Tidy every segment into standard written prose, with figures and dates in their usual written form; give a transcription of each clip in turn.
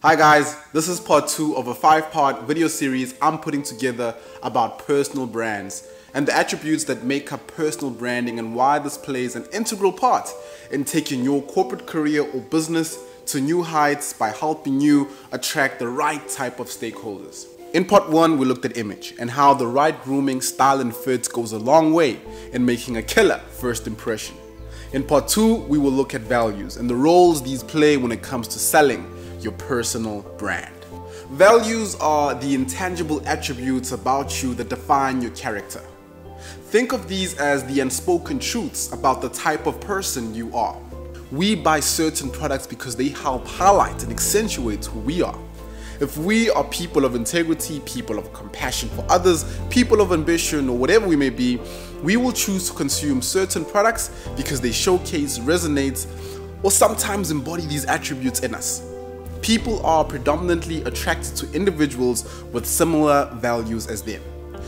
Hi guys, this is part 2 of a 5-part video series I'm putting together about personal brands and the attributes that make up personal branding and why this plays an integral part in taking your corporate career or business to new heights by helping you attract the right type of stakeholders. In part 1, we looked at image and how the right grooming, style and fit goes a long way in making a killer first impression. In part 2, we will look at values and the roles these play when it comes to selling your personal brand. Values are the intangible attributes about you that define your character. Think of these as the unspoken truths about the type of person you are. We buy certain products because they help highlight and accentuate who we are. If we are people of integrity, people of compassion for others, people of ambition, or whatever we may be, we will choose to consume certain products because they showcase, resonate, or sometimes embody these attributes in us. People are predominantly attracted to individuals with similar values as them.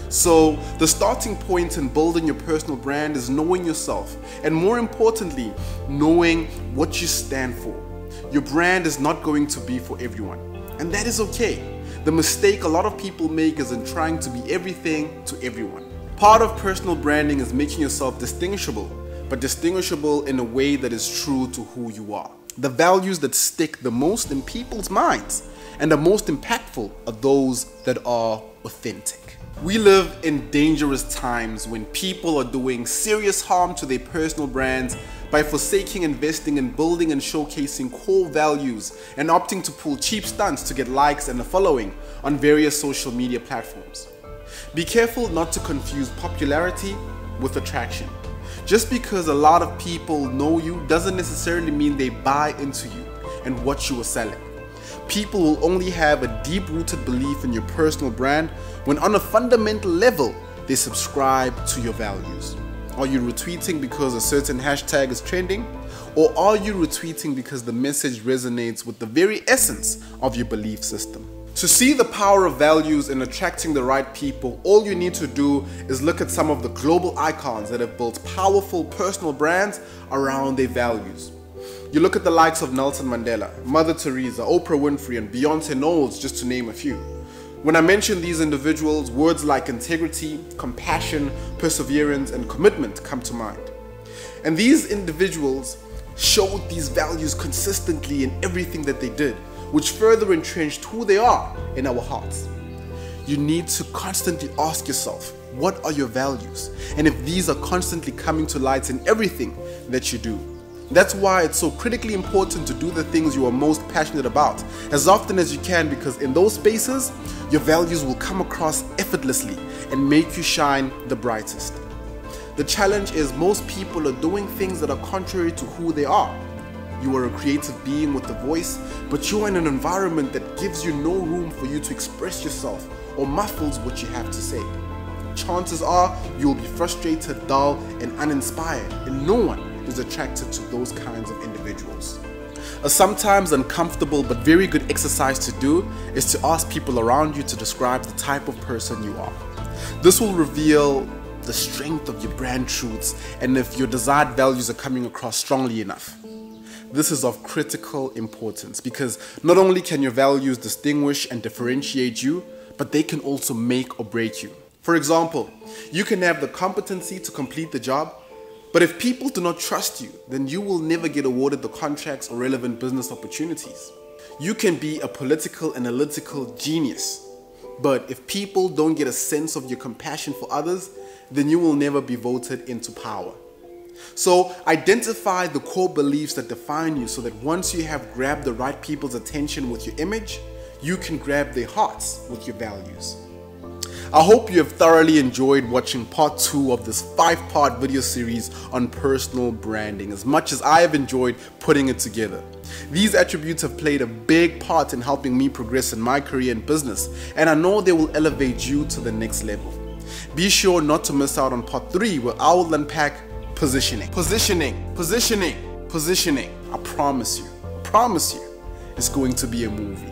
So the starting point in building your personal brand is knowing yourself, and more importantly, knowing what you stand for. Your brand is not going to be for everyone, and that is okay. The mistake a lot of people make is in trying to be everything to everyone. Part of personal branding is making yourself distinguishable, but distinguishable in a way that is true to who you are. The values that stick the most in people's minds and the most impactful are those that are authentic. We live in dangerous times when people are doing serious harm to their personal brands by forsaking investing in building and showcasing core values and opting to pull cheap stunts to get likes and a following on various social media platforms. Be careful not to confuse popularity with attraction. Just because a lot of people know you doesn't necessarily mean they buy into you and what you are selling. People will only have a deep-rooted belief in your personal brand when on a fundamental level they subscribe to your values. Are you retweeting because a certain hashtag is trending? Or are you retweeting because the message resonates with the very essence of your belief system? To see the power of values in attracting the right people, all you need to do is look at some of the global icons that have built powerful personal brands around their values. You look at the likes of Nelson Mandela, Mother Teresa, Oprah Winfrey, and Beyonce Knowles, just to name a few. When I mention these individuals, words like integrity, compassion, perseverance, and commitment come to mind. And these individuals showed these values consistently in everything that they did, which further entrenched who they are in our hearts. You need to constantly ask yourself, what are your values? And if these are constantly coming to light in everything that you do. That's why it's so critically important to do the things you are most passionate about as often as you can, because in those spaces, your values will come across effortlessly and make you shine the brightest. The challenge is most people are doing things that are contrary to who they are. You are a creative being with a voice, but you are in an environment that gives you no room for you to express yourself or muffles what you have to say. Chances are you will be frustrated, dull, and uninspired, and no one is attracted to those kinds of individuals. A sometimes uncomfortable but very good exercise to do is to ask people around you to describe the type of person you are. This will reveal the strength of your brand truths and if your desired values are coming across strongly enough. This is of critical importance because not only can your values distinguish and differentiate you, but they can also make or break you. For example, you can have the competency to complete the job, but if people do not trust you, then you will never get awarded the contracts or relevant business opportunities. You can be a political analytical genius, but if people don't get a sense of your compassion for others, then you will never be voted into power. So identify the core beliefs that define you so that once you have grabbed the right people's attention with your image, you can grab their hearts with your values. I hope you have thoroughly enjoyed watching part 2 of this 5-part video series on personal branding as much as I have enjoyed putting it together. These attributes have played a big part in helping me progress in my career and business, and I know they will elevate you to the next level. Be sure not to miss out on part 3 where I will unpack positioning. Positioning. I promise you, it's going to be a movie.